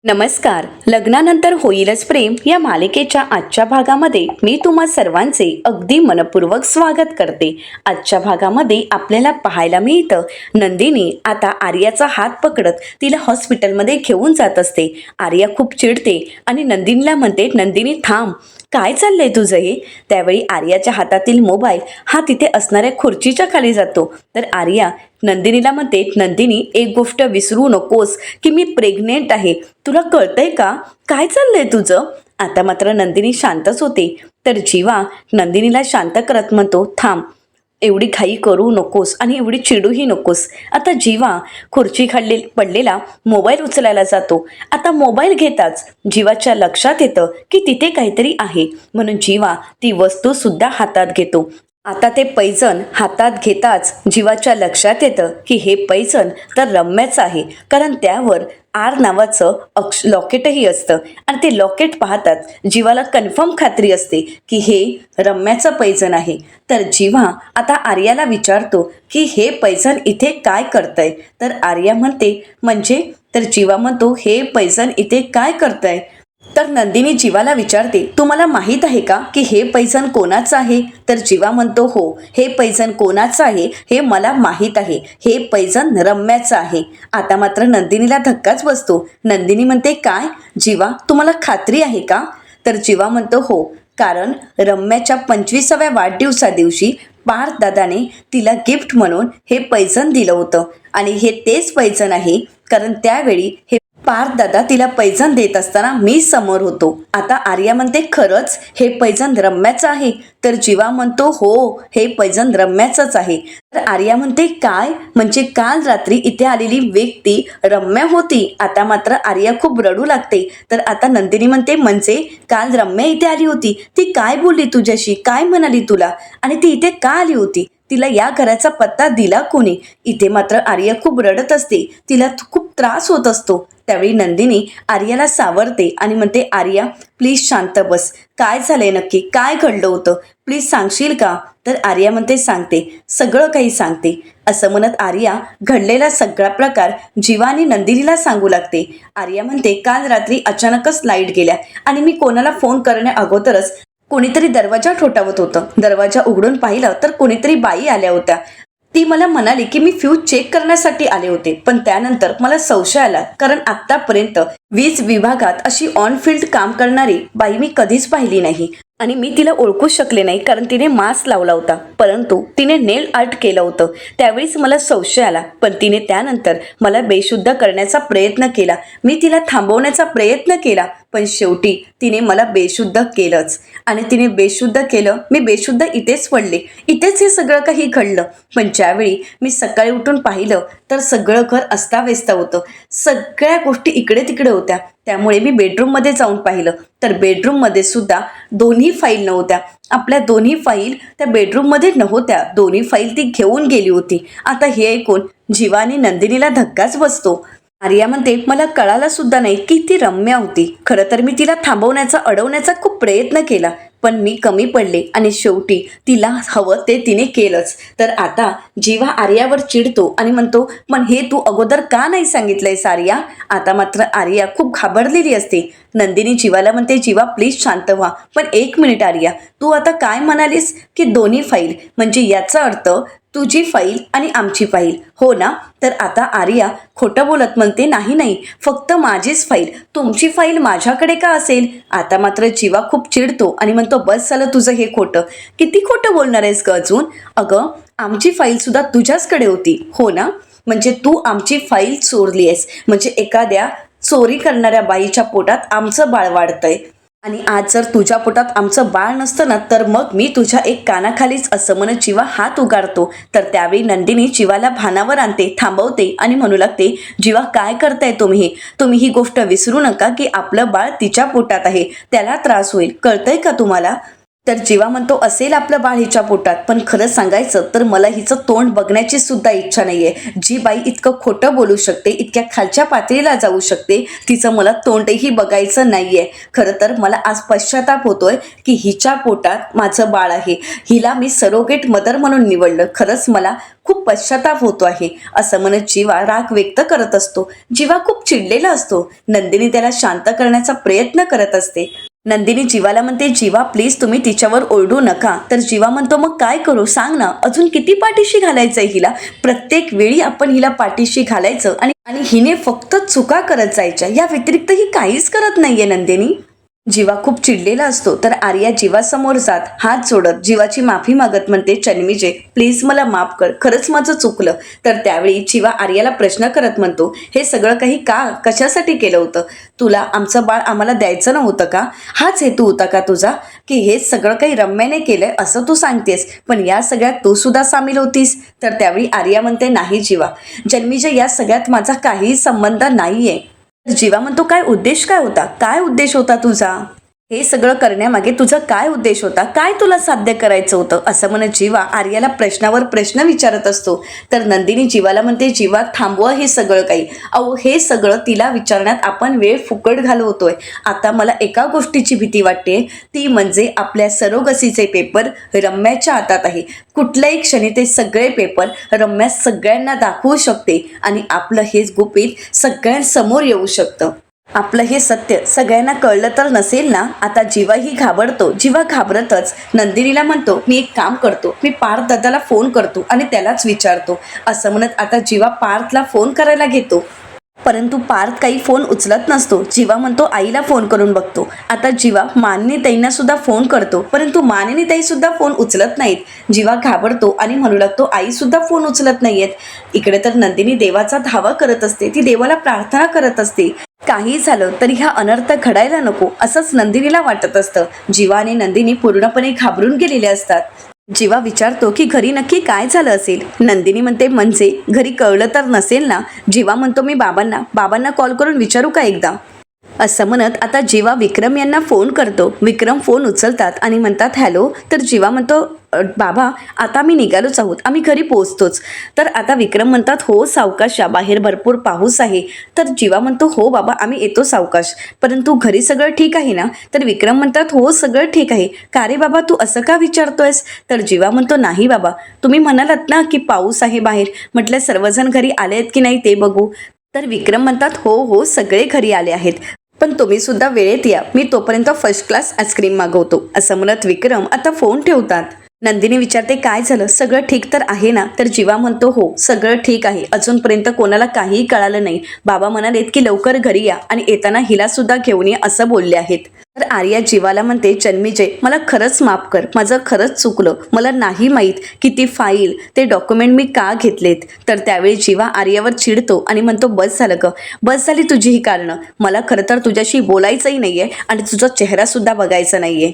नमस्कार. लग्नानंतर होईलच प्रेम या मालिकेच्या आजच्या भागामध्ये मी तुम्हा सर्वांचे अगदी मनपूर्वक स्वागत करते. आजच्या भागामध्ये आपल्याला पाहायला मिळतं नंदिनी आता आर्याचा हात पकडत तिला हॉस्पिटलमध्ये घेऊन जात असते. आर्या खूप चिडते आणि नंदिनीला म्हणते, नंदिनी थांब, काय चाललंय तुझं हे? त्यावेळी आर्याच्या हातातील मोबाईल हा तिथे असणाऱ्या खुर्चीच्या खाली जातो. तर आर्या नंदिनीला म्हणते, नंदिनी एक गोष्ट विसरू नकोस की मी प्रेग्नेंट आहे. तुला कळतंय का? काय चाललंय तुझं? आता मात्र नंदिनी शांतच होते. तर जीवा नंदिनीला शांत करत म्हणतो, थांब, एवढी घाई करू नकोस आणि एवढी चिडूही नकोस. आता जीवा खुर्ची खाली पडलेला मोबाईल उचलायला जातो. आता मोबाईल घेताच जीवाच्या लक्षात येतं की तिथे काहीतरी आहे, म्हणून जीवा ती वस्तू सुद्धा हातात घेतो. आता ते पैजण हातात घेताच जीवाच्या लक्षात येतं की हे पैजण तर रम्याचं आहे, कारण त्यावर आर नावाचं लॉकेटही असतं. आणि ते लॉकेट पाहताच जीवाला कन्फर्म खात्री असते की हे रम्याचं पैजण आहे. तर जीवा आता आर्याला विचारतो की हे पैजण इथे काय करतंय? तर आर्या म्हणते, म्हणजे? तर जीवा म्हणतो, हे पैजण इथे काय करतंय? तर नंदिनी जीवाला विचारते, तुम्हाला माहीत आहे का की हे पैजण कोणाचं आहे? तर जीवा म्हणतो, हो, हे पैजण कोणाचं आहे हे मला माहीत आहे. हे पैजण रम्याचं आहे. आता मात्र नंदिनीला धक्काच बसतो. नंदिनी म्हणते, काय जीवा, तुम्हाला खात्री आहे का? तर जीवा म्हणतो, हो, कारण रम्याच्या 25व्या वाढदिवसादिवशी पार्थ दादाने तिला गिफ्ट म्हणून हे पैजण दिलं होतं आणि हे तेच पैजण आहे, कारण त्यावेळी हे पार्थ दादा तिला पैजण देत असताना मी समोर होतो. आता आर्या म्हणते, खरंच हे पैजण रम्याचं आहे? तर जीवा म्हणतो, हो, हे पैजण रम्याचंच आहे. तर आर्या म्हणते, काय, म्हणजे काल रात्री इथे आलेली व्यक्ती रम्या होती? आता मात्र आर्या खूप रडू लागते. तर आता नंदिनी म्हणते, म्हणजे काल रम्या इथे आली होती? ती काय बोलली तुझ्याशी? काय म्हणाली तुला? आणि ती इथे का आली होती? तिला या घराचा पत्ता दिला कोणी? इथे मात्र आर्या खूप रडत असते. तिला खूप त्रास होत असतो. त्यावेळी नंदिनी आर्याला सावरते आणि म्हणते, आर्या प्लीज शांत बस. काय झालंय नक्की? काय घडलं होतं? प्लीज सांगशील का? तर आर्या म्हणते, सांगते, सगळं काही सांगते. असं म्हणत आर्या घडलेला सगळा प्रकार जीवा आणि नंदिनीला सांगू लागते. आर्या म्हणते, काल रात्री अचानकच लाईट गेल्या आणि मी कोणाला फोन करण्या अगोदरच कोणीतरी दरवाजा ठोठावत होतं. दरवाजा उघडून पाहिलं तर कोणीतरी बाई आल्या होत्या. ती मला म्हणाली की मी फ्यूज चेक करण्यासाठी आले होते, पण त्यानंतर मला संशय आला, कारण आतापर्यंत वीज विभागात अशी ऑन फील्ड काम करणारी बाई मी कधीच पाहिली नाही आणि मी तिला ओळखूच शकले नाही, कारण तिने मास्क लावला होता, परंतु तिने नेल आर्ट केलं होतं. त्यावेळीच मला संशय आला, पण तिने त्यानंतर मला बेशुद्ध करण्याचा प्रयत्न केला. मी तिला थांबवण्याचा प्रयत्न केला, पण शेवटी तिने मला बेशुद्ध केलंच. आणि तिने बेशुद्ध केलं, मी बेशुद्ध इथेच पडले. इथेच हे सगळं काही घडलं. पण ज्यावेळी मी सकाळी उठून पाहिलं तर सगळं घर अस्ताव्यस्त होतं. सगळ्या गोष्टी इकडे तिकडे होत्या. त्यामुळे मी बेडरूममध्ये जाऊन पाहिलं तर बेडरूममध्ये सुद्धा दोन्ही फाईल नव्हत्या. आपल्या दोन्ही फाईल त्या बेडरूममध्ये नव्हत्या. दोन्ही फाईल ती घेऊन गेली होती. आता हे ऐकून जीवा आणि नंदिनीला धक्काच बसतो. आर्या म्हणते, मला कळालं सुद्धा नाही की ती रम्या होती. खरं तर मी तिला थांबवण्याचा, अडवण्याचा खूप प्रयत्न केला, पण मी कमी पडले आणि शेवटी तिला हवं ते तिने केलंच. तर आता जीवा आर्यावर चिडतो आणि म्हणतो, पण हे तू अगोदर का नाही सांगितलंयस आर्या? आता मात्र आर्या खूप घाबरलेली असते. नंदिनी जीवाला म्हणते, जीवा प्लीज शांत व्हा. पण एक मिनिट आर्या, तू आता काय म्हणालीस की दोन्ही फाईल, म्हणजे याचा अर्थ तुझी फाईल आणि आमची फाईल, हो ना? तर आता आर्या खोटं बोलत म्हणते, नाही नाही, फक्त माझीच फाईल, तुमची फाईल माझ्याकडे का असेल? आता मात्र जीवा खूप चिडतो आणि म्हणतो, बस झालं तुझं हे खोटं. किती खोटं बोलणार आहेस का अजून? अगं, आमची फाईल सुद्धा तुझ्याचकडे होती, हो ना? म्हणजे तू आमची फाईल चोरली आहेस, म्हणजे एखाद्या चोरी करणाऱ्या बाईच्या पोटात आमचं बाळ वाढतंय. आणि आज जर तुझ्या पोटात आमचं बाळ नसतं ना, तर मग मी तुझ्या एक कानाखालीच, असं म्हणत जीवा हात उगारतो. तर त्यावेळी नंदिनी जीवाला भानावर आणते, थांबवते आणि म्हणू लागते, जीवा काय करताय तुम्ही? तुम्ही ही गोष्ट विसरू नका की आपलं बाळ तिच्या पोटात आहे, त्याला त्रास होईल, कळतंय का तुम्हाला? तर जीवा म्हणतो असेल आपलं बाळ हिच्या पोटात, पण खरं सांगायचं तर मला हिचं तोंड बघण्याची सुद्धा इच्छा नाहीये. जी बाई इतकं खोटं बोलू शकते, इतक्या खालच्या पातळीला जाऊ शकते, तिचं मला तोंडही बघायचं नाहीये. खरं तर मला आज पश्चाताप होतोय की हिच्या पोटात माझं बाळ आहे, हिला मी सरोगेट मदर म्हणून निवडलं. खरंच मला खूप पश्चाताप होतो आहे, असं म्हणत जीवा राग व्यक्त करत असतो. जीवा खूप चिडलेला असतो. नंदिनी त्याला शांत करण्याचा प्रयत्न करत असते. नंदिनी जीवाला म्हणते, जीवा प्लीज तुम्ही तिच्यावर ओरडू नका. तर जीवा म्हणतो, मग काय करू सांग ना, अजून किती पाठीशी घालायचंय हिला? प्रत्येक वेळी आपण हिला पाठीशी घालायचं आणि आणि हिने फक्त चुका करत जायच्या, या व्यतिरिक्त ही काहीच करत नाहीये. नंदिनी जीवा खूप चिडलेला असतो. तर आर्या जीवासमोर जात हात जोडत जीवाची माफी मागत म्हणते, चन्मीजे प्लीज मला माफ कर, खरंच माझं चुकलं. तर त्यावेळी जीवा आर्याला प्रश्न करत म्हणतो, हे सगळं काही का कशासाठी केलं होतं? तुला आमचं बाळ आम्हाला द्यायचं नव्हतं का? हाच हेतू होता का तुझा, की हे सगळं काही रम्याने केलंय असं तू सांगतेस, पण या सगळ्यात तू सुद्धा सामील होतीस? तर त्यावेळी आर्या म्हणते, नाही जीवा, जन्मीजे या सगळ्यात माझा काहीही संबंध नाहीये. जीवा म्हणतो, काय उद्देश काय होता? काय उद्देश होता तुझा? हे सगळं करण्यामागे तुझा काय उद्देश होता? काय तुला साध्य करायचं होतं? असं म्हणत जीवा आर्याला प्रश्नावर प्रश्न विचारत असतो. तर नंदिनी जीवाला म्हणते, जीवा थांबवा हे सगळं काही. अहो हे सगळं तिला विचारण्यात आपण वेळ फुकट घालवतोय. आता मला एका गोष्टीची भीती वाटते, ती म्हणजे आपल्या सरोगसीचे पेपर रम्याच्या हातात आहे. कुठल्याही क्षणी ते सगळे पेपर रम्या सगळ्यांना दाखवू शकते आणि आपलं हेच गुपित सगळ्यांसमोर येऊ शकतं. आपलं हे सत्य सगळ्यांना कळलं तर नसेल ना? आता जीवाही घाबरतो. जीवा घाबरतच नंदिनीला म्हणतो, मी एक काम करतो, मी पार्थ दादाला फोन करतो आणि त्यालाच विचारतो. असं म्हणत आता जीवा पार्थला फोन करायला घेतो. परंतु पार्थ काही फोन उचलत नसतो. जीवा म्हणतो, आईला फोन करून बघतो. आता जीवा मानिनीताईंना सुद्धा फोन करतो, परंतु मानिनीताई सुद्धा फोन उचलत नाहीत. जीवा घाबरतो आणि म्हणू लागतो, आई सुद्धा फोन उचलत नाहीयेत. इकडे तर नंदिनी देवाचा धावा करत असते. ती देवाला प्रार्थना करत असते, काही झालं तरी हा अनर्थ घडायला नको असंच नंदिनीला वाटत असतं. जीवा आणि नंदिनी पूर्णपणे घाबरून गेलेले असतात. जीवा विचारतो की घरी नक्की काय झालं असेल? नंदिनी म्हणते, म्हणजे घरी कळलं तर नसेल ना? जीवा म्हणतो, मी बाबांना कॉल करून विचारू का एकदा? असं म्हणत आता जीवा विक्रम यांना फोन करतो. विक्रम फोन उचलतात आणि म्हणतात, हॅलो. तर जीवा म्हणतो, बाबा आता मी निघालोच आहोत, आम्ही घरी पोहोचतोच. तर आता विक्रम म्हणतात, हो सावकाश, बाहेर भरपूर पाऊस आहे. तर जीवा म्हणतो, हो बाबा आम्ही येतो सावकाश, परंतु घरी सगळं ठीक आहे ना? तर विक्रम म्हणतात, हो सगळं ठीक आहे. का रे बाबा तू असं का विचारतोयस? तर जीवा म्हणतो, नाही बाबा, तुम्ही म्हणालात ना की पाऊस आहे बाहेर, म्हटलं सर्वजण घरी आले आहेत की नाही ते बघू. तर विक्रम म्हणतात, हो सगळे घरी आले आहेत, पण तुम्ही सुद्धा वेळेत या, मी तोपर्यंत फर्स्ट क्लास आईस्क्रीम मागवतो. असं म्हणत विक्रम आता फोन ठेवतात. नंदिनी विचारते, काय झालं? सगळं ठीक तर आहे ना? तर जीवा म्हणतो, हो सगळं ठीक आहे, अजूनपर्यंत कोणाला काहीही कळालं नाही. बाबा म्हणालेत की लवकर घरी या आणि येताना हिला सुद्धा घेऊन ये असं बोलले आहेत. तर आर्या जीवाला म्हणते, जन्मीजय मला खरंच माफ कर, माझं खरंच चुकलं, मला नाही माहीत की ती फाईल ते डॉक्युमेंट मी का घेतलेत. तर त्यावेळी जीवा आर्यावर चिडतो आणि म्हणतो, बस झालं ग, बस झाली तुझी ही कारणं, मला खरं तर तुझ्याशी बोलायचंही नाहीये आणि तुझा चेहरा सुद्धा बघायचा नाहीये.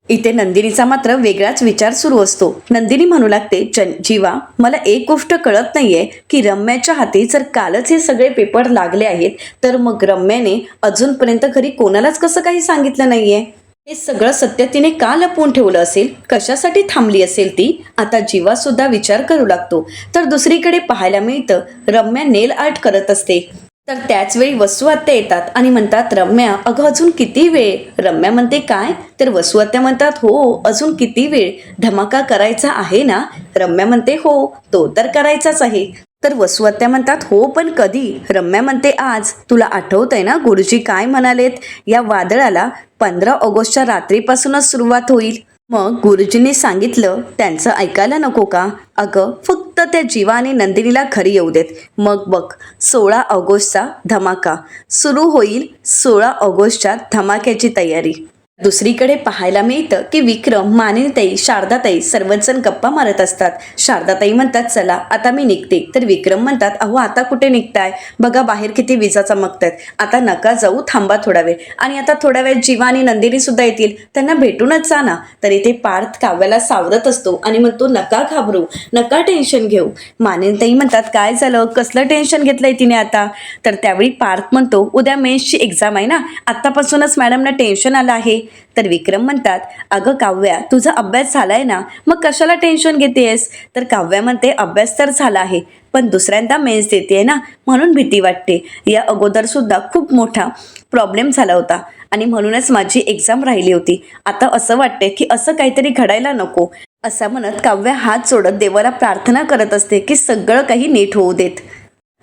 इथे नंदिनीचा मात्र वेगळाच विचार सुरू असतो. नंदिनी म्हणू लागते, जीवा मला एक गोष्ट कळत नाहीये की रम्याच्या हाती जर कालच हे सगळे पेपर लागले आहेत, तर मग रम्याने अजूनपर्यंत घरी कोणालाच कसं काही सांगितलं नाहीये? हे सगळं सत्य तिने का लपवून ठेवलं असेल? कशासाठी थांबली असेल ती? आता जीवा सुद्धा विचार करू लागतो. तर दुसरीकडे पाहायला मिळतं, रम्या नेल आर्ट करत असते. तर त्याच वेळी वसू आत्या येतात आणि म्हणतात, रम्या अगं अजून किती वेळ? रम्या म्हणते, काय? तर वसू आत्या म्हणतात, हो अजून किती वेळ? धमाका करायचा आहे ना? रम्या म्हणते, हो तो तर करायचाच आहे. तर वसू आत्या म्हणतात, हो पण कधी? रम्या म्हणते, आज. तुला आठवतंय ना गुरुजी काय म्हणालेत? या वादळाला 15 ऑगस्टच्या रात्रीपासूनच सुरुवात होईल. मग गुरुजींनी सांगितलं त्यांचं ऐकायला नको का? अगं फक्त त्या जीवा आणि नंदिनीला घरी येऊ देत, मग बघ 16 ऑगस्टचा धमाका सुरू होईल. 16 ऑगस्टच्या धमाक्याची तयारी. दुसरीकडे पाहायला मिळतं की विक्रम, मानिनीताई, शारदाताई सर्वजण गप्पा मारत असतात. शारदाताई म्हणतात, चला आता मी निघते. तर विक्रम म्हणतात, अहो आता कुठे निघताय? बघा बाहेर किती विजा चमकतायत, आता नका जाऊ, थांबा थोडा वेळ. आणि आता थोड्या वेळ जीवा आणि नंदिनी सुद्धा येतील, त्यांना भेटूनच जा ना. तर इथे पार्थ काव्याला सावरत असतो आणि म्हणतो, नका घाबरू, नका टेन्शन घेऊ. मानिनीताई म्हणतात, काय झालं, कसलं टेन्शन घेतलंय तिने आता? तर त्यावेळी पार्थ म्हणतो, उद्या मेन्सची एक्झाम आहे ना, आत्तापासूनच मॅडमना टेन्शन आलं आहे. तर विक्रम म्हणतात, अगं काव्या, तुझा अभ्यास झालाय ना, मग कशाला टेन्शन घेतेस? तर काव्या म्हणते, अभ्यास तर झाला आहे, पण दुसऱ्यांदा मेन्स देते ना, म्हणून भीती वाटते. या अगोदर सुद्धा खूप मोठा प्रॉब्लेम झाला होता आणि म्हणूनच माझी एक्झाम राहिली होती. आता असं वाटते की असं काहीतरी घडायला नको. असं म्हणत काव्या हात जोडत देवाला प्रार्थना करत असते की सगळं काही नीट होऊ देत.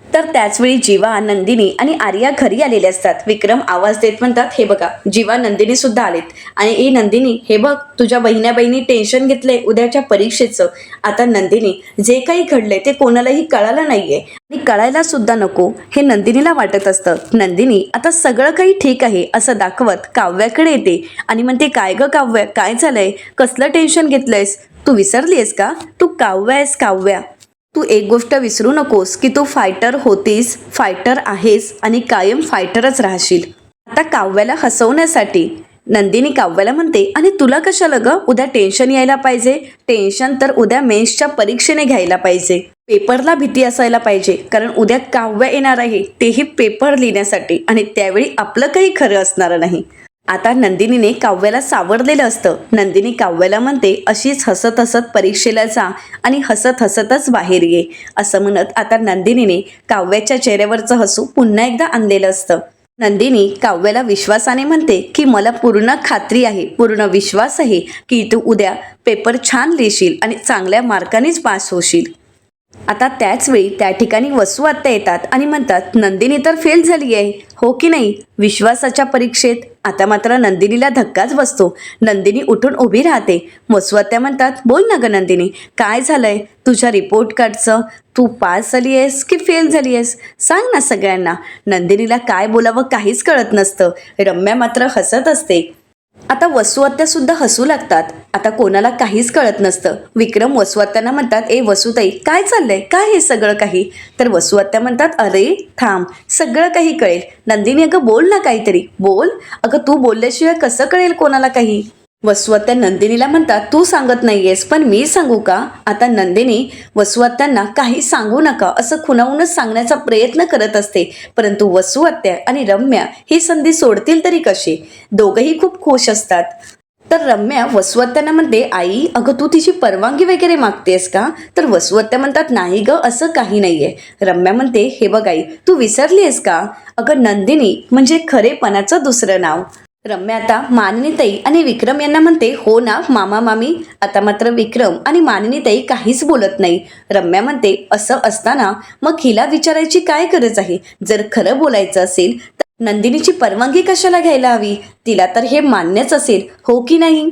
तर त्याचवेळी जीवा, नंदिनी आणि आर्या घरी आलेले असतात. विक्रम आवाज देत म्हणतात, हे बघा, जीवा, नंदिनी सुद्धा आलेत. आणि ए नंदिनी, हे बघ, तुझ्या बहिणी टेन्शन घेतलंय उद्याच्या परीक्षेचं. आता नंदिनी, जे काही घडलंय ते कोणालाही कळालं नाहीये आणि कळायला सुद्धा नको हे नंदिनीला वाटत असतं. नंदिनी आता सगळं काही ठीक आहे असं दाखवत काव्याकडे येते आणि म्हणते, काय ग काव्या, काय झालंय? कसलं टेन्शन घेतलंयस? तू विसरलीयस का? तू काव्या आहेस काव्या. तू एक गोष्ट विसरू नकोस की तू फायटर होतीस, फायटर आहेस आणि कायम फायटरच राहशील. आता काव्याला हसवण्यासाठी नंदिनी काव्याला म्हणते, आणि तुला कशाला ग उद्या टेन्शन यायला पाहिजे? टेन्शन तर उद्या मेन्सच्या परीक्षेने घ्यायला पाहिजे. पेपरला भीती असायला पाहिजे, कारण उद्या काव्या येणार आहे, तेही पेपर लिहिण्यासाठी, आणि त्यावेळी आपलं काही खरं असणार नाही. आता नंदिनीने काव्याला सावरलेलं असतं. नंदिनी काव्याला म्हणते, अशीच हसत हसत परीक्षेला जा आणि हसत हसतच बाहेर ये. असं म्हणत आता नंदिनीने काव्याच्या चेहऱ्यावरचं हसू पुन्हा एकदा आणलेलं असतं. नंदिनी काव्याला विश्वासाने म्हणते की मला पूर्ण खात्री आहे, पूर्ण विश्वास आहे की तू उद्या पेपर छान लिहिशील आणि चांगल्या मार्कानेच पास होशील. आता त्याच वेळी त्या ठिकाणी वसू आत्या येतात आणि म्हणतात, नंदिनी तर फेल झाली आहे, हो की नाही, विश्वासाच्या परीक्षेत. आता मात्र नंदिनीला धक्काच बसतो. नंदिनी उठून उभी राहते. वसू आत्या म्हणतात, बोल ना ग नंदिनी, काय झालंय तुझ्या रिपोर्ट कार्डचं? तू पास झाली आहेस की फेल झाली आहेस? सांग ना सगळ्यांना. नंदिनीला काय बोलावं काहीच कळत नसतं. रम्या मात्र हसत असते. आता वसू आत्या सुद्धा हसू लागतात. आता कोणाला काहीच कळत नसतं. विक्रम वसू आत्यांना म्हणतात, ए वसुताई, काय चाललंय, काय हे सगळं काही? तर वसू आत्या म्हणतात, अरे थांब, सगळं काही कळेल. नंदिनी, अगं बोल ना काहीतरी, बोल. अगं तू बोलल्याशिवाय कसं कळेल कोणाला काही? वसू आत्या नंदिनीला म्हणतात, तू सांगत नाहीयेस पण मी सांगू का? आता नंदिनी वसू आत्यांना काही सांगू नका असं खुणावूनच सांगण्याचा प्रयत्न करत असते. परंतु वसू आत्या आणि रम्या ही संधी सोडतील तरी कशी? दोघंही खूप खुश असतात. तर रम्या वसू आत्यांना म्हणते, आई, अगं तू तिची परवानगी वगैरे मागतेस का? तर वसू आत्या म्हणतात, नाही ग, असं काही नाहीये. रम्या म्हणते, हे बघ आई, तू विसरलीयस का? अगं नंदिनी म्हणजे खरेपणाचं दुसरं नाव. रम्या आता मानिनीताई आणि विक्रम यांना म्हणते, हो ना मामा मामी. आता मात्र विक्रम आणि मानिनीताई काहीच बोलत नाही. रम्या म्हणते, असं असताना मग हिला विचारायची काय गरज आहे? जर खरं बोलायचं असेल तर नंदिनीची परवानगी कशाला घ्यायला हवी? तिला तर हे मान्यच असेल, हो की नाही?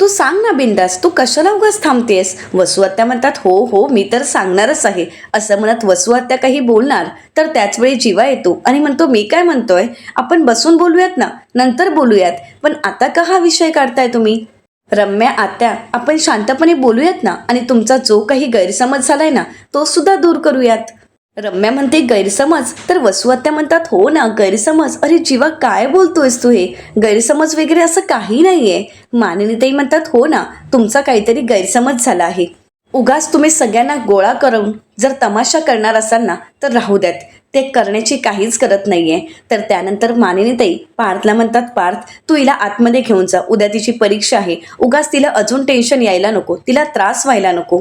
तू सांग ना बिंदास, तू कशाला उगाच थांबतेस? वसू आत्या म्हणतात, हो हो, मी तर सांगणारच आहे. असं म्हणत वसू आत्या काही बोलणार तर त्याच वेळी जीवा येतो आणि म्हणतो, मी काय म्हणतोय, आपण बसून बोलूयात ना, नंतर बोलूयात, पण आता का हा विषय काढताय तुम्ही? रम्या, आत्या, आपण शांतपणे बोलूयात ना आणि तुमचा जो काही गैरसमज झालाय ना तो सुद्धा दूर करूयात. रम्या म्हणते, गैरसमज? तर वसू आत्या म्हणतात, हो ना, गैरसमज. अरे जीवा, काय बोलतोयस तू? हे गैरसमज वगैरे असं काही नाहीये. मानिनीताई म्हणतात, हो ना, तुमचा काहीतरी गैरसमज झाला आहे. उगाच तुम्ही सगळ्यांना गोळा करून जर तमाशा करणार असाल ना तर राहू द्यात, ते करण्याची काहीच करत नाहीये. तर त्यानंतर मानिनीताई पार्थला म्हणतात, पार्थ, तू हिला आतमध्ये घेऊन जा, उद्या तिची परीक्षा आहे, उगाच तिला अजून टेन्शन यायला नको, तिला त्रास व्हायला नको.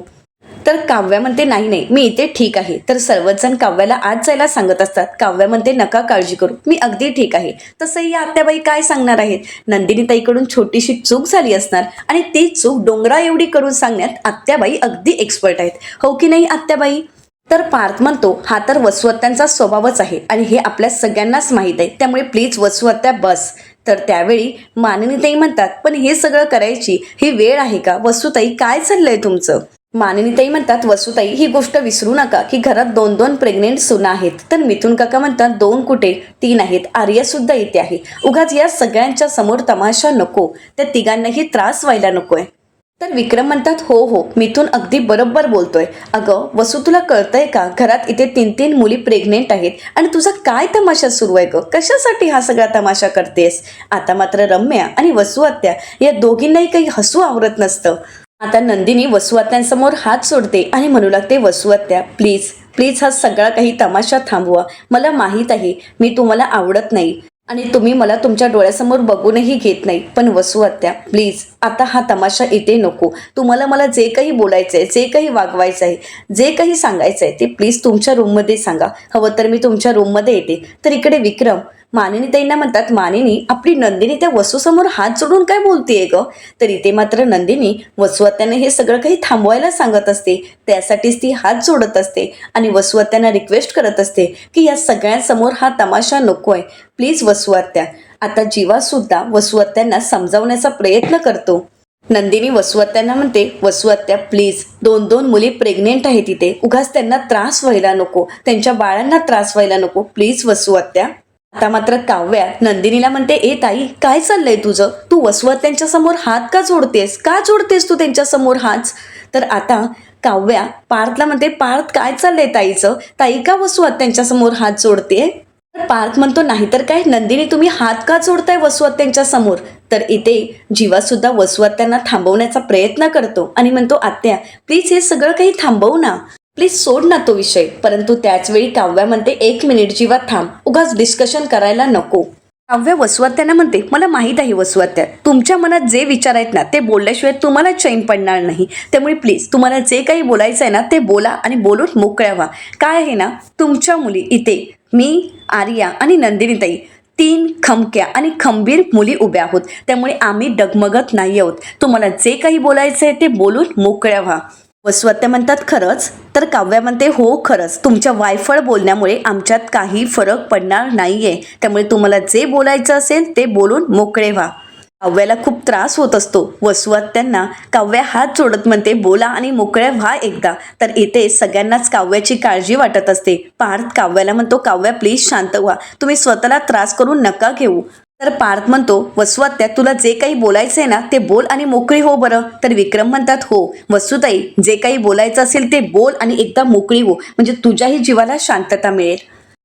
तर काव्या म्हणते, नाही नाही, मी इथे ठीक आहे. तर सर्वच जण काव्याला आत जायला सांगत असतात. काव्या म्हणते, नका काळजी करू, मी अगदी ठीक आहे. तसंही या आत्याबाई काय सांगणार आहेत? नंदिनीताईकडून छोटीशी चूक झाली असणार आणि ती चूक डोंगरा एवढी करून सांगण्यात आत्याबाई अगदी एक्सपर्ट आहेत, हो की नाही आत्याबाई? तर पार्थ म्हणतो, हा तर वसू आत्यांचा स्वभावच आहे आणि हे आपल्या सगळ्यांनाच माहीत आहे, त्यामुळे प्लीज वसू आत्या बस. तर त्यावेळी मानिनीताई म्हणतात, पण हे सगळं करायची ही वेळ आहे का? वसूताई, काय चाललंय तुमचं? मानिनीताई म्हणतात, वसुताई, ही गोष्ट विसरू नका की घरात 2-2 प्रेग्नेंट सुना आहेत. तर मिथुन काका म्हणतात, 2 कुठे, 3 आहेत, आर्या सुद्धा इथे आहे. उगाच या सगळ्यांच्या समोर तमाशा नको, त्या तिघांनाही त्रास व्हायला नकोय. तर विक्रम म्हणतात, हो हो, मिथुन अगदी बरोबर बोलतोय. अगं वसू, तुला कळतंय का, घरात इथे 3-3 मुली प्रेग्नेंट आहेत आणि तुझा काय तमाशा सुरू आहे ग? कशासाठी हा सगळा तमाशा करतेस? आता मात्र रम्या आणि वसू आत्या या दोघींनाही काही हसू आवरत नसतं. आता नंदिनी वसू आत्यांसमोर हात सोडते आणि म्हणू लागते, वसू आत्या, प्लीज प्लीज हा सगळा काही तमाशा थांबवा. मला माहीत आहे मी तुम्हाला आवडत नाही, आणि तुम्ही मला तुमच्या डोळ्यासमोर बघूनही घेत नाही. पण वसू आत्या प्लीज आता हा तमाशा इथे नको. तुम्हाला मला जे काही बोलायचं आहे, जे काही वागवायचं आहे, जे काही सांगायचं आहे ते प्लीज तुमच्या रूममध्ये सांगा. हवं तर मी तुमच्या रूममध्ये येते. तर इकडे विक्रम मानिनी ताईंना म्हणतात, मानिनी आपली नंदिनी त्या वसूसमोर हात जोडून काय बोलतेय ग. तर इथे मात्र नंदिनी वसू आत्याने हे सगळं काही थांबवायला सांगत असते. त्यासाठीच ती हात जोडत असते आणि वसू आत्यांना रिक्वेस्ट करत असते की या सगळ्यांसमोर हा तमाशा नको आहे. प्लीज वसू आत्या. आता जीवा सुद्धा वसू आत्यांना समजावण्याचा प्रयत्न करतो. नंदिनी वसू आत्यांना म्हणते, वसू आत्या प्लीज, 2 मुली प्रेग्नेंट आहेत तिथे, उगाच त्यांना त्रास व्हायला नको, त्यांच्या बाळांना त्रास व्हायला नको, प्लीज वसू आत्या. आता मात्र काव्या नंदिनीला म्हणते, ए ताई काय चाललंय तुझं, तू वसू आत्यांच्या समोर हात का जोडतेस, का जोडतेस तू त्यांच्या समोर हात. तर आता काव्या पार्थला म्हणते, पार्थ काय चाललंय ताईचं, ताई का वसू आत्यांच्या समोर हात जोडते. पार्थ म्हणतो, नाही तर काय नंदिनी तुम्ही हात का जोडताय वसू आत्यांच्या समोर. तर इथे जीवा सुद्धा वसू आत्यांना थांबवण्याचा प्रयत्न करतो आणि म्हणतो, आत्या प्लीज हे सगळं काही थांबवू ना, प्लीज सोड ना तो विषय. परंतु त्याचवेळी काव्या म्हणते, 1 मिनिट जीवा थांब, उगाच डिस्कशन करायला नको. काव्या वसू आत्यांना म्हणते, मला माहीत आहे वसू आत्या तुमच्या मनात जे विचार आहेत ना ते बोलल्याशिवाय तुम्हाला चैन पडणार नाही. त्यामुळे प्लीज तुम्हाला जे काही बोलायचं आहे ना ते बोला आणि बोलून मोकळ्या व्हा. काय आहे ना, तुमच्या मुली इथे मी, आर्या आणि नंदिनीताई 3 खमक्या आणि खंबीर मुली उभ्या आहोत. त्यामुळे आम्ही डगमगत नाही आहोत. तुम्हाला जे काही बोलायचं आहे ते बोलून मोकळ्या व्हा. वसू आत्या म्हणतात, खरंच. तर काव्या म्हणते, हो खरंच, तुमच्या वायफळ बोलण्यामुळे आमच्यात काही फरक पडणार नाहीये. त्यामुळे तुम्हाला जे बोलायचं असेल ते बोलून मोकळे व्हा. काव्याला खूप त्रास होत असतो. वसू आत्यांना काव्या हात जोडत म्हणते, बोला आणि मोकळ्या व्हा एकदा. तर इथे सगळ्यांनाच काव्याची काळजी वाटत असते. पार्थ काव्याला म्हणतो, काव्या प्लीज शांत व्हा, तुम्ही स्वतःला त्रास करून नका घेऊ. तर पार्थ म्हणतो, वसू आत्या तुला जे काही बोलायचं आहे ना ते बोल आणि मोकळी हो बरं. तर विक्रम म्हणतात, हो वसूताई जे काही बोलायचं असेल ते बोल आणि एकदा मोकळी हो, म्हणजे तुझ्याही जीवाला शांतता मिळेल.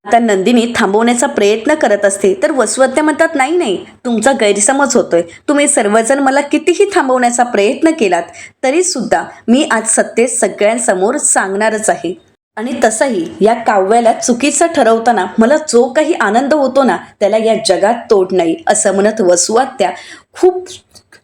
आता नंदिनी थांबवण्याचा प्रयत्न करत असते. तर वसू आत्या म्हणतात, नाही नाही तुमचा गैरसमज होतोय, तुम्ही सर्वजण मला कितीही थांबवण्याचा प्रयत्न केलात तरी सुद्धा मी आज सत्य सगळ्यांसमोर सांगणारच आहे. आणि तसंही या काव्याला चुकीचं ठरवताना मला जो काही आनंद होतो ना त्याला या जगात तोड नाही, असं म्हणत वसू आत्या खूप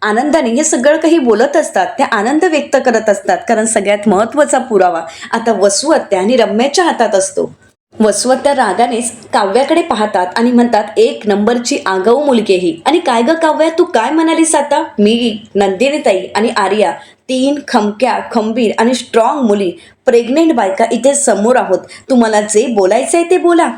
आनंदाने हे सगळं काही बोलत असतात. त्या आनंद व्यक्त करत असतात, कारण सगळ्यात महत्त्वाचा पुरावा आता वसू आत्या आणि रम्याच्या हातात असतो. वसू आत्या रागानेच काव्याकडे पाहतात आणि म्हणतात, 1 नंबरची आगाऊ मुलगी ही. आणि काय ग काव्या तू काय म्हणालीस आता, मी नंदिनीताई आणि आर्या 3 खमक्या खंबीर आणि स्ट्रॉंग मुली प्रेग्नेंट बायका इथे समोर आहोत, तुम्हाला जे बोलायचंय ते बोला.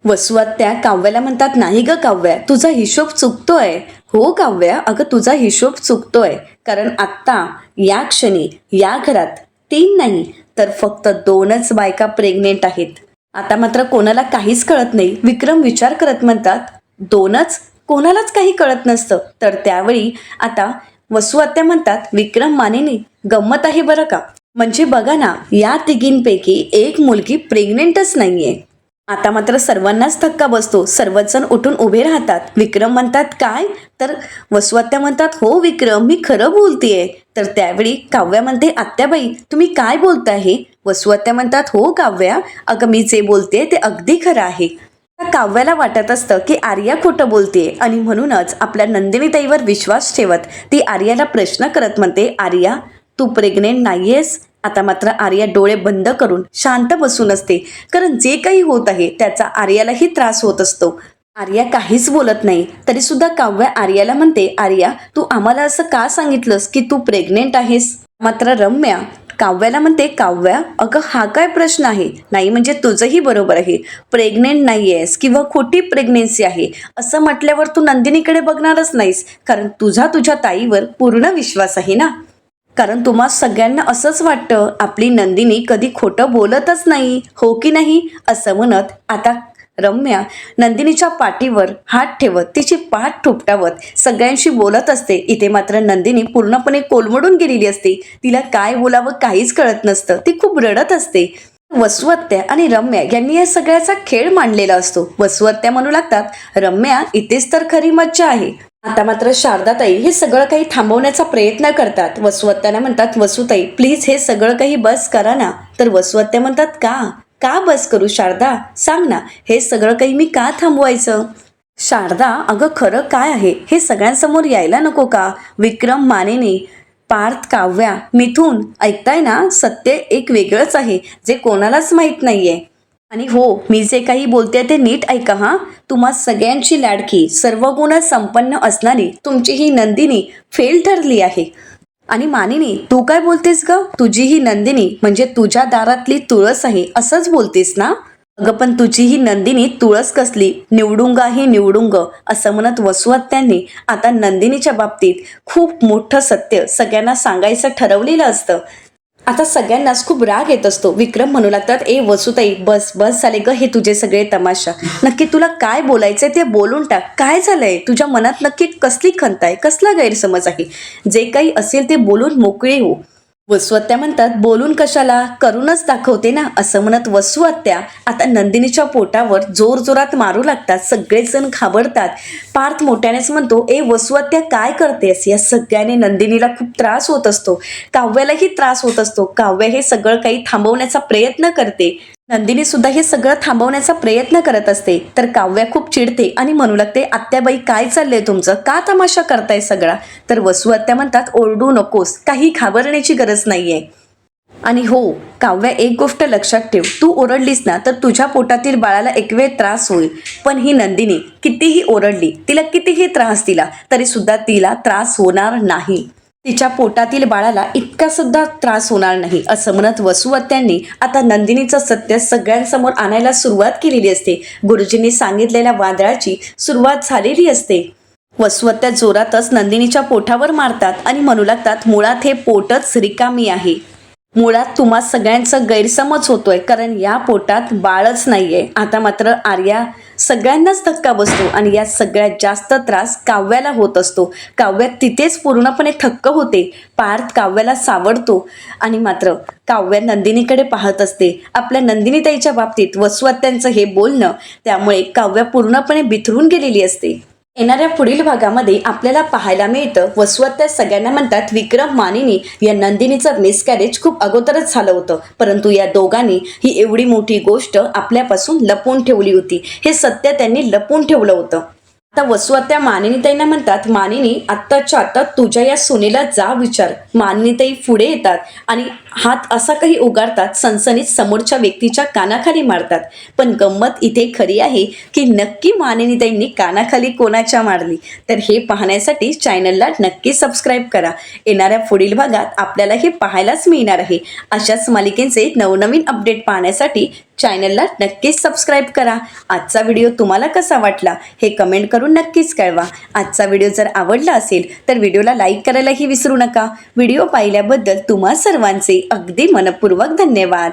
वसू आत्या काव्याला म्हणतात, नाही ग काव्या तुझा हिशोब चुकतोय. हो काव्या अगं तुझा हिशोब चुकतोय, कारण आत्ता या क्षणी या घरात 3 नाही तर फक्त 2च बायका प्रेग्नेंट आहेत. आता मात्र कोणाला काहीच कळत नाही. विक्रम विचार करत म्हणतात, 2च, कोणालाच काही कळत नसतं. तर त्यावेळी आता वसू आत्या म्हणतात, विक्रम मानिनी गंमत आहे बरं का, म्हणजे बघा ना या तिघींपैकी एक मुलगी प्रेग्नेंटच नाहीये. आता मात्र सर्वांनाच धक्का बसतो. सर्वजण उठून उभे राहतात. विक्रम म्हणतात, काय. तर वसू आत्या म्हणतात, हो विक्रम मी खरं बोलतेय. तर त्यावेळी काव्या म्हणते, आत्याबाई तुम्ही काय बोलताय हे. वसू आत्या म्हणतात, हो काव्या अगं मी जे बोलते ते अगदी खरं आहे. काव्याला वाटत असतं की आर्या खोटं बोलतेय आणि म्हणूनच आपल्या नंदिनीताईवर विश्वास ठेवत ती आर्याला प्रश्न करत म्हणते, आर्या तू प्रेग्नेंट नाहीयेस. आता मात्र आर्या डोळे बंद करून शांत बसून असते, कारण जे काही होत आहे त्याचा आर्यालाही त्रास होत असतो. आर्या काहीच बोलत नाही. तरी सुद्धा काव्या आर्याला म्हणते, आर्या तू आम्हाला असं का सांगितलंस की तू प्रेग्नेंट आहेस. मात्र रम्या काव्याला म्हणते, काव्या अगं हा काय प्रश्न आहे, नाही म्हणजे तुझंही बरोबर आहे, प्रेग्नेंट नाही आहेस किंवा खोटी प्रेग्नेन्सी आहे असं म्हटल्यावर तू नंदिनीकडे बघणारच नाहीस, कारण तुझ्या ताईवर पूर्ण विश्वास आहे ना. कारण तुम्हा सगळ्यांना असंच वाटतं आपली नंदिनी कधी खोटं बोलतच नाही, हो की नाही. असं म्हणत आता रम्या नंदिनीच्या पाठीवर हात ठेवत तिची पाठ ठोपटावत सगळ्यांशी बोलत असते. इथे मात्र नंदिनी पूर्णपणे कोलमडून गेलेली असते. तिला काय बोलावं काहीच कळत नसतं. ती खूप रडत असते. वसू आत्या आणि रम्या यांनी या सगळ्याचा खेळ मांडलेला असतो. वसू आत्या म्हणू लागतात, रम्या इथेच तर खरी मज्जा आहे. आता मात्र शारदाताई हे सगळं काही थांबवण्याचा प्रयत्न करतात. वसू आत्याला म्हणतात, वसूताई प्लीज हे सगळं काही बस करा ना. तर वसू आत्या म्हणतात, का बस करू शारदा, सांग ना हे सगळं काही मी का थांबवायचं. शारदा, अगं खरं काय आहे हे सगळ्यांसमोर यायला नको का? विक्रम, मानिनी, पार्थ, काव्या, मिथून, ऐकताय ना? सत्य एक वेगळंच आहे जे कोणालाच माहीत नाहीये. आणि हो, मी जे काही बोलते ते नीट ऐका हा. तुम्हा सगळ्यांची लाडकी, सर्व गुण संपन्न असणारी तुमची ही नंदिनी फेल ठरली आहे. आणि मानिनी, तू काय बोलतेस ग? तुझी ही नंदिनी म्हणजे तुझ्या दारातली तुळस आहे असंच बोलतेस ना? अगं पण तुझी ही नंदिनी तुळस कसली, निवडुंगा ही निवडुंग असं म्हणत वसुहत्यांनी आता नंदिनीच्या बाबतीत खूप मोठं सत्य सगळ्यांना सांगायचं ठरवलेलं असतं. आता सगळ्यांनाच खूप राग येत असतो. विक्रम म्हणू लागतात, ए वसुताई, बस बस झाले ग हे तुझे सगळे तमाशा. नक्की तुला काय बोलायचंय ते बोलून टाक. काय झालंय तुझ्या मनात? नक्की कसली खंत आहे, कसला गैरसमज आहे? जे काही असेल ते बोलून मोकळे हो. वसुहत्या म्हणतात, बोलून कशाला, करूनच दाखवते ना असं म्हणत वसुहत्या आता नंदिनीच्या पोटावर जोर जोरात मारू लागतात. सगळेच जण घाबरतात. पार्थ मोठ्यानेच म्हणतो, ए वसुहत्या काय करतेस? या सगळ्याने नंदिनीला खूप त्रास होत असतो. काव्यालाही त्रास होत असतो. काव्य हे सगळं काही थांबवण्याचा प्रयत्न करते. नंदिनी सुद्धा हे सगळं थांबवण्याचा प्रयत्न करत असते. तर काव्या खूप चिडते आणि म्हणू लागते, आत्याबाई काय चाललंय तुमचं? का तमाशा करताय सगळा? तर वसुहत्या म्हणतात, ओरडू नकोस, काही घाबरण्याची गरज नाहीये. आणि हो, काव्या, एक गोष्ट लक्षात ठेव, तू ओरडलीस ना तर तुझ्या पोटातील बाळाला एक वेळ त्रास होईल. पण ही नंदिनी कितीही ओरडली, तिला कितीही त्रास दिला तरी सुद्धा तिला त्रास होणार नाही. तिच्या पोटातील बाळाला इतका सुद्धा त्रास होणार नाही असं म्हणत वसुहत्यांनी आता नंदिनीचं सत्य सगळ्यांसमोर आणायला सुरुवात केलेली असते. गुरुजींनी सांगितलेल्या वादळाची सुरुवात झालेली असते. वसुहत्या जोरातच नंदिनीच्या पोटावर मारतात आणि म्हणू लागतात, मुळात हे पोटच रिकामी आहे. मुळात तुम्हा सगळ्यांचा गैरसमज होतोय, कारण या पोटात बाळच नाहीये. आता मात्र आर्या सगळ्यांनाच धक्का बसतो आणि यात सगळ्यात जास्त त्रास काव्याला होत असतो. काव्या तिथेच पूर्णपणे ठक्क होते. पार्थ काव्याला सावरतो आणि मात्र काव्या नंदिनीकडे पाहत असते. आपल्या नंदिनीताईच्या बाबतीत वसुहत्यांचं हे बोलणं, त्यामुळे काव्या पूर्णपणे बिथरून गेलेली असते. येणाऱ्या पुढील भागामध्ये आपल्याला पाहायला मिळतं, वसुहत्या सगळ्यांना म्हणतात, विक्रम, मानिनी या नंदिनीचं मिसकॅरेज खूप अगोदरच झालं होतं, परंतु या दोघांनी ही एवढी मोठी गोष्ट आपल्यापासून लपवून ठेवली होती. हे सत्य त्यांनी लपवून ठेवलं होतं. आता वसुहत्या मानिनीताईंना म्हणतात, मानिनी, आत्ताच्या आता तुझ्या या सुनेला जा विचार. मानिनीताई पुढे येतात आणि हात असा काही उगारतात, सणसणीत समोरच्या व्यक्तीच्या कानाखाली मारतात. पण गंमत इथे खरी आहे की नक्की मानिनीताईंनी कानाखाली कोणाच्या मारली? तर हे पाहण्यासाठी चॅनलला नक्की सबस्क्राईब करा. येणाऱ्या पुढील भागात आपल्याला हे पाहायलाच मिळणार आहे. अशाच मालिकेचे नवनवीन अपडेट पाहण्यासाठी चॅनलला नक्कीच सबस्क्राईब करा. आजचा व्हिडिओ तुम्हाला कसा वाटला हे कमेंट करून नक्कीच कळवा. आजचा व्हिडिओ जर आवडला असेल तर व्हिडिओला लाईक करायलाही विसरू नका. व्हिडिओ पाहिल्याबद्दल तुम्हा सर्वांचे अगदी मनपूर्वक धन्यवाद.